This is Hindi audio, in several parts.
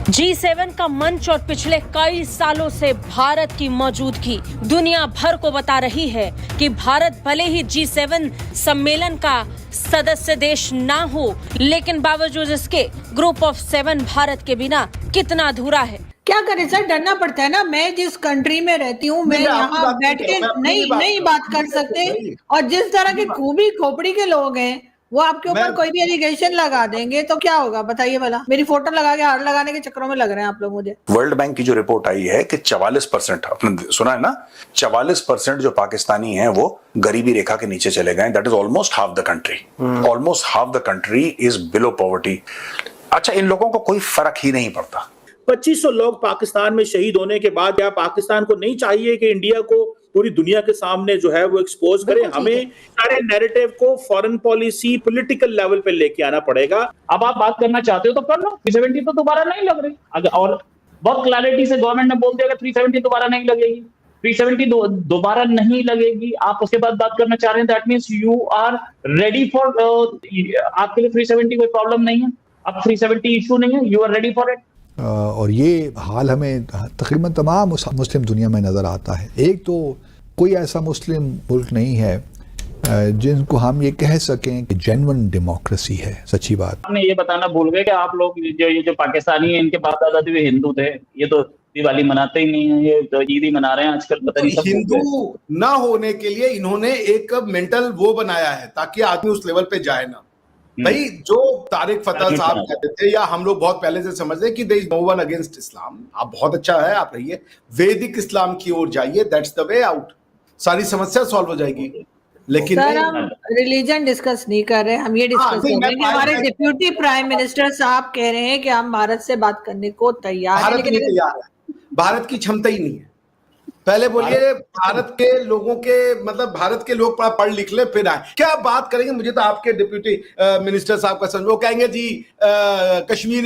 G7 का मंच और पिछले कई सालों से भारत की मौजूदगी दुनिया भर को बता रही है कि भारत भले ही G7 सम्मेलन का सदस्य देश ना हो, लेकिन बावजूद इसके ग्रुप ऑफ 7 भारत के बिना कितना अधूरा है। क्या करें सर, डरना पड़ता है ना। मैं जिस कंट्री में रहती हूँ, मैं यहाँ बैठ के नहीं बात कर सकते, और जिस तरह के खूबी खोपड़ी के लोग हैं वो आपके ऊपर कोई भी एलिगेशन लगा देंगे तो क्या होगा बताइए भला। मेरी फोटो लगा के हार लगाने के चक्करों में लग रहे हैं आप लोग मुझे। वर्ल्ड बैंक की जो रिपोर्ट आई है कि 44%, आपने सुना है ना, 44% जो पाकिस्तानी हैं वो गरीबी रेखा के नीचे चले गए। That is almost half the country. Almost half the country is below poverty. अच्छा, इन लोगों को कोई फर्क ही नहीं पड़ता। 2500 लोग पाकिस्तान में शहीद होने के बाद या पाकिस्तान को नहीं चाहिए कि इंडिया को पूरी दुनिया के सामने जो है वो एक्सपोज करे। हमें सारे नैरेटिव को फॉरेन पॉलिसी पॉलिटिकल लेवल पे लेके आना पड़ेगा। अब आप बात करना चाहते हो तो कर लो। 370 तो दोबारा नहीं लग रही। अगर और बहुत क्लैरिटी से गवर्नमेंट ने बोल दिया कि 370 दोबारा नहीं लगेगी, 370 दोबारा नहीं लगेगी। आप उसके बाद बात करना चाह रहे हैं, that means you are ready for, आपके लिए 370 कोई प्रॉब्लम नहीं है, अब 370 इशू नहीं है, you are ready for it. और ये हाल हमें तकरीबन तमाम मुस्लिम दुनिया में नज़र आता है। एक तो कोई ऐसा मुस्लिम मुल्क नहीं है जिनको हम ये कह सकें कि जेन्युइन डेमोक्रेसी है। सच्ची बात, आपने ये बताना भूल गए कि आप लोग जो पाकिस्तानी हैं, इनके बाप दादा भी हिंदू थे। ये तो दिवाली मनाते ही नहीं है, ये तो ईद ही मना रहे हैं आजकल। पता नहीं सब हिंदू ना होने के लिए इन्होंने एक मेंटल वो बनाया है ताकि आदमी उस लेवल पे जाए ना। भाई, जो तारिक फतेह साहब कहते थे या हम लोग बहुत पहले से समझते हैं कि there is no one against Islam, आप बहुत अच्छा है, आप रहिए, वैदिक इस्लाम की ओर जाइए, दैट्स द वे आउट, सारी समस्या सॉल्व हो जाएगी। लेकिन सर, हम रिलीजन डिस्कस नहीं कर रहे, हम ये डिस्कस कर रहे हैं कि हमारे डिप्यूटी प्राइम मिनिस्टर साहब कह रहे हैं कि हम भारत से बात करने को तैयार हैं, लेकिन तैयार है, भारत की क्षमता ही नहीं है। पहले बोलिए भारत के लोगों के, मतलब भारत के लोग पढ़ लिख ले फिर आए, क्या बात करेंगे। मुझे तो आपके डिप्यूटी मिनिस्टर साहब का समझ, वो कहेंगे जी कश्मीर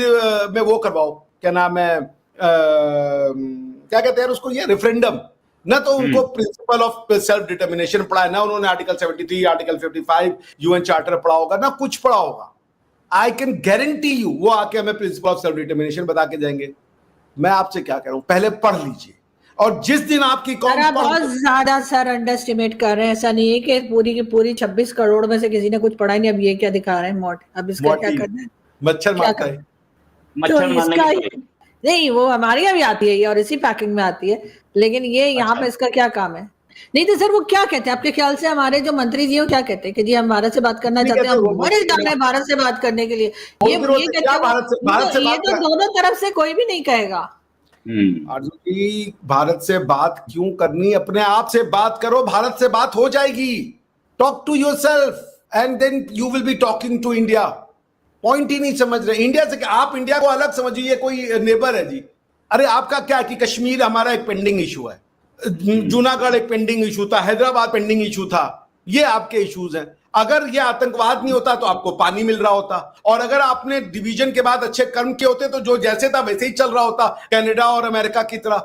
में वो करवाओ, क्या नाम है, क्या कहते हैं उसको, ये रेफरेंडम ना। तो उनको प्रिंसिपल ऑफ सेल्फ डिटर्मिनेशन पढ़ा है ना उन्होंने, आर्टिकल 73, आर्टिकल 55 यूएन चार्टर पढ़ा होगा ना, कुछ पढ़ा होगा। आई कैन गारंटी यू वो आके हमें प्रिंसिपल ऑफ सेल्फ डिटर्मिनेशन बता के जाएंगे। मैं आपसे क्या कह रहा हूं, पहले पढ़ लीजिए। और जिस दिन आपकी कौम बहुत ज्यादा सर अंडर एस्टिमेट कर रहे हैं। ऐसा नहीं है कि पूरी की पूरी 26 करोड़ में से किसी ने कुछ पढ़ा ही नहीं। अब ये क्या दिखा रहे हैं मोट, अब इसका क्या करना है। मच्छर मारता है, मच्छर इसका नहीं, वो हमारे यहाँ भी आती है ये, और इसी पैकिंग में आती है, लेकिन ये यहाँ पे इसका क्या काम है। नहीं तो सर वो क्या कहते हैं आपके ख्याल से, हमारे जो मंत्री जी हैं क्या कहते हैं कि जी हम भारत से बात करना चाहते हैं, हम बड़े डाल रहे हैं भारत से बात करने के लिए। ये कहते हैं, ये तो दोनों तरफ से कोई भी नहीं कहेगा। आरजू जी, भारत से बात क्यों करनी, अपने आप से बात करो, भारत से बात हो जाएगी। Talk to yourself and then you will be talking to India. Point ही नहीं समझ रहे इंडिया से। आप इंडिया को अलग समझिए, कोई नेबर है जी। अरे आपका क्या कि कश्मीर हमारा एक पेंडिंग इशू है, जूनागढ़ एक पेंडिंग इशू था, हैदराबाद पेंडिंग इशू था, ये आपके इश्यूज हैं। अगर ये आतंकवाद नहीं होता तो आपको पानी मिल रहा होता, और अगर आपने डिवीजन के बाद अच्छे कर्म किए होते तो जो जैसे था वैसे ही चल रहा होता, कनाडा और अमेरिका की तरह।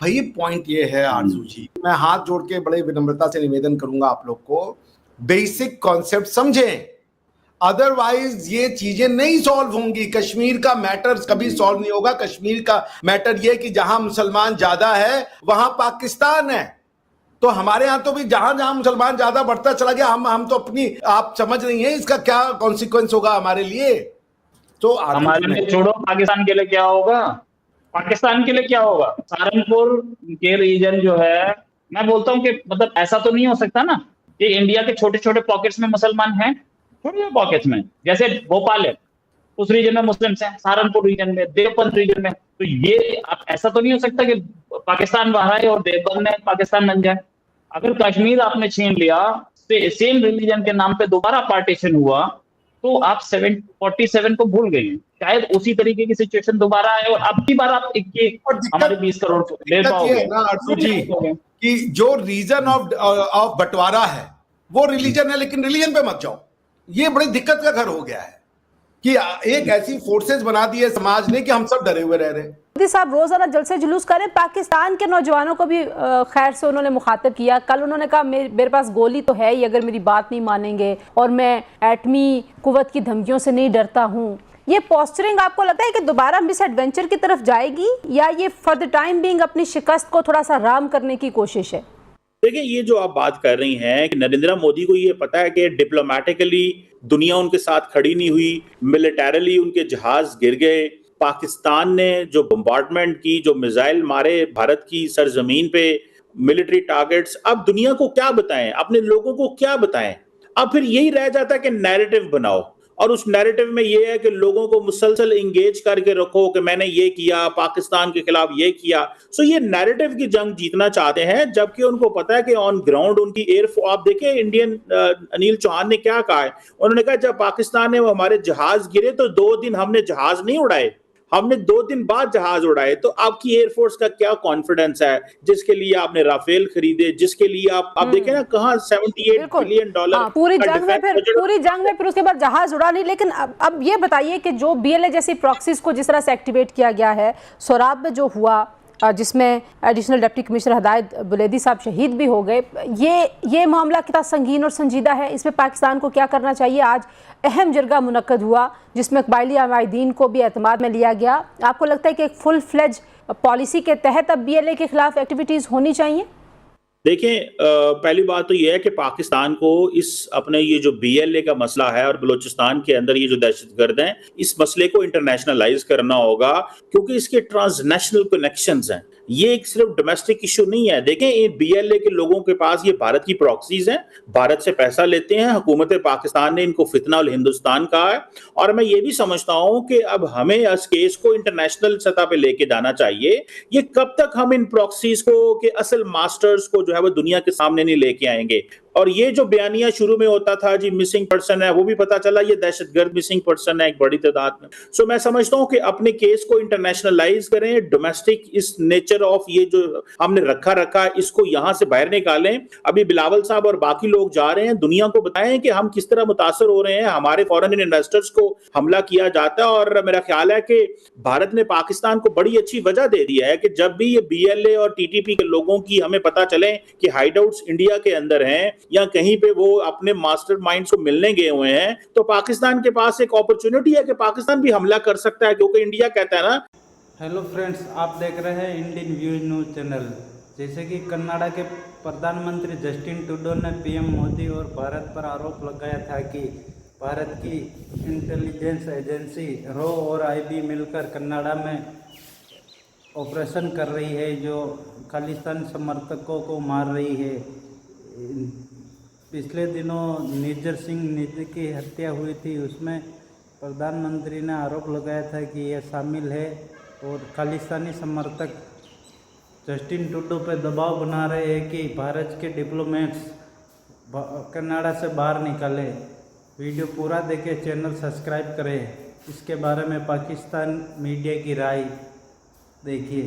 भाई पॉइंट ये है आरजू जी, मैं हाथ जोड़ के बड़े विनम्रता से निवेदन करूंगा आप लोग को, बेसिक कॉन्सेप्ट समझें, अदरवाइज ये चीजें नहीं सॉल्व होंगी। कश्मीर का मैटर कभी सॉल्व नहीं होगा। कश्मीर का मैटर ये कि जहां मुसलमान ज्यादा है वहां पाकिस्तान है, तो हमारे यहां तो भी जहां जहां मुसलमान ज्यादा बढ़ता चला गया, हम तो अपनी, आप समझ रही हैं इसका क्या कॉन्सिक्वेंस होगा हमारे लिए। तो हमारे लिए छोड़ो, पाकिस्तान के लिए क्या होगा, पाकिस्तान के लिए क्या होगा। सहारनपुर के रीजन जो है, मैं बोलता हूँ कि मतलब ऐसा तो नहीं हो सकता ना कि इंडिया के छोटे छोटे पॉकेट्स में मुसलमान हैं, छोटे पॉकेट्स में, जैसे भोपाल है उस रीजन में मुस्लिम हैं, सहारनपुर रीजन में, देवबंद रीजन में, तो ये ऐसा तो नहीं हो सकता कि पाकिस्तान बाहर है और देवबंद में पाकिस्तान बन जाए। अगर कश्मीर आपने छीन लिया, सेम रिलीजन के नाम पे दोबारा पार्टीशन हुआ, तो आप 47 को भूल गए। शायद उसी तरीके की सिचुएशन दोबारा आए और अब की बार आप हमारे 20 करोड़ ले पाओगे कि जो रीजन ऑफ बंटवारा है वो रिलीजन है, लेकिन रिलीजन पे मत जाओ। ये बड़ी दिक्कत का घर हो गया है कि एक ऐसी फोर्सेस बना दी है समाज ने कि हम सब डरे हुए रह रहे हैं। मोदी साहब रोजाना जलसे जुलूस करें, पाकिस्तान के नौजवानों को भी खैर से उन्होंने मुखातिब किया। कल उन्होंने कहा मेरे पास गोली तो है ही अगर मेरी बात नहीं मानेंगे, और मैं एटमी कुव्वत की धमकियों से नहीं डरता हूँ। ये पोस्चरिंग आपको लगता है कि दोबारा मिस एडवेंचर की तरफ जाएगी, या ये फॉर द टाइम बीइंग अपनी शिकस्त को थोड़ा सा राम करने की कोशिश है? देखिए, ये जो आप बात कर रही हैं कि नरेंद्र मोदी को ये पता है कि डिप्लोमेटिकली दुनिया उनके साथ खड़ी नहीं हुई, मिलिटरली उनके जहाज गिर गए, पाकिस्तान ने जो बम्बार्डमेंट की, जो मिसाइल मारे भारत की सरजमीन पे, मिलिट्री टारगेट्स, अब दुनिया को क्या बताएं, अपने लोगों को क्या बताएं? अब फिर यही रह जाता है कि नैरेटिव बनाओ, और उस नैरेटिव में ये है कि लोगों को मुसलसल इंगेज करके रखो कि मैंने ये किया, पाकिस्तान के खिलाफ ये किया। सो ये नैरेटिव की जंग जीतना चाहते हैं, जबकि उनको पता है कि ऑन ग्राउंड उनकी एयरफोर्स, आप देखें इंडियन अनिल चौहान ने क्या कहा है, उन्होंने कहा जब पाकिस्तान में हमारे जहाज गिरे तो 2 दिन हमने जहाज नहीं उड़ाए, हमने 2 दिन बाद जहाज उड़ाए। तो आपकी एयरफोर्स का क्या कॉन्फिडेंस है, जिसके लिए आपने राफेल खरीदे, जिसके लिए आप देखें ना कहाँ $78 बिलियन पूरी जंग में फिर उसके बाद जहाज उड़ा नहीं। लेकिन अब ये बताइए कि जो BLA जैसी प्रॉक्सीज को जिस तरह से एक्टिवेट किया गया है, सोराब में जो हुआ, जिसमें एडिशनल डिप्टी कमिश्नर हिदायत बुलेदी साहब शहीद भी हो गए, ये मामला कितना संगीन और संजीदा है, इसमें पाकिस्तान को क्या करना चाहिए? आज अहम जरगा मुनक्कद हुआ जिसमें कबायली आमाइदीन को भी एतमाद में लिया गया। आपको लगता है कि एक फुल फ्लेज पॉलिसी के तहत अब BLA के खिलाफ एक्टिविटीज होनी चाहिए? देखें, पहली बात तो यह है कि पाकिस्तान को इस अपने ये जो BLA का मसला है और बलूचिस्तान के अंदर ये जो दहशतगर्द हैं, इस मसले को इंटरनेशनलाइज करना होगा, क्योंकि इसके ट्रांसनेशनल कनेक्शंस हैं। ये एक सिर्फ डोमेस्टिक इशू नहीं है। देखें, ये BLA के लोगों के पास ये भारत की प्रॉक्सीज हैं, भारत से पैसा लेते हैं, हुकूमत पाकिस्तान ने इनको फितना उल हिंदुस्तान कहा है। और मैं ये भी समझता हूं कि अब हमें इस केस को इंटरनेशनल सतह पे लेके जाना चाहिए। ये कब तक हम इन प्रॉक्सीज को के असल मास्टर्स को जो है वो दुनिया के सामने नहीं लेके आएंगे? और ये जो बयानिया शुरू में होता था जी मिसिंग पर्सन है, वो भी पता चला ये दहशतगर्द मिसिंग पर्सन है एक बड़ी तादाद में। सो मैं समझता हूं कि अपने केस को इंटरनेशनलाइज करें, डोमेस्टिक इस नेचर ऑफ ये जो हमने रखा इसको यहां से बाहर निकालें। अभी बिलावल साहब और बाकी लोग जा रहे हैं, दुनिया को बताएं कि हम किस तरह मुतासर हो रहे हैं, हमारे फॉरेन इन्वेस्टर्स को हमला किया जाता है। और मेरा ख्याल है कि भारत ने पाकिस्तान को बड़ी अच्छी वजह दे दी है कि जब भी ये BLA और TTP के लोगों की हमें पता चले कि हाइडआउट्स इंडिया के अंदर हैं या कहीं पे वो अपने मास्टरमाइंड्स को मिलने गए हुए हैं, तो पाकिस्तान के पास एक अपॉर्चुनिटी है कि पाकिस्तान भी हमला कर सकता है, क्योंकि इंडिया कहता है ना। हेलो फ्रेंड्स, आप देख रहे हैं इंडियन व्यूज न्यूज़ चैनल। जैसे कि कनाडा के प्रधानमंत्री जस्टिन ट्रूडो ने PM मोदी और भारत पर आरोप लगाया था कि भारत की इंटेलिजेंस एजेंसी RAW और IB मिलकर कनाडा में ऑपरेशन कर रही है, जो खालिस्तान समर्थकों को मार रही है। पिछले दिनों निर्जर सिंह निजी की हत्या हुई थी, उसमें प्रधानमंत्री ने आरोप लगाया था कि यह शामिल है, और खालिस्तानी समर्थक जस्टिन ट्रूडो पर दबाव बना रहे हैं कि भारत के डिप्लोमेट्स कनाडा से बाहर निकाले। वीडियो पूरा देखें, चैनल सब्सक्राइब करें। इसके बारे में पाकिस्तान मीडिया की राय देखिए।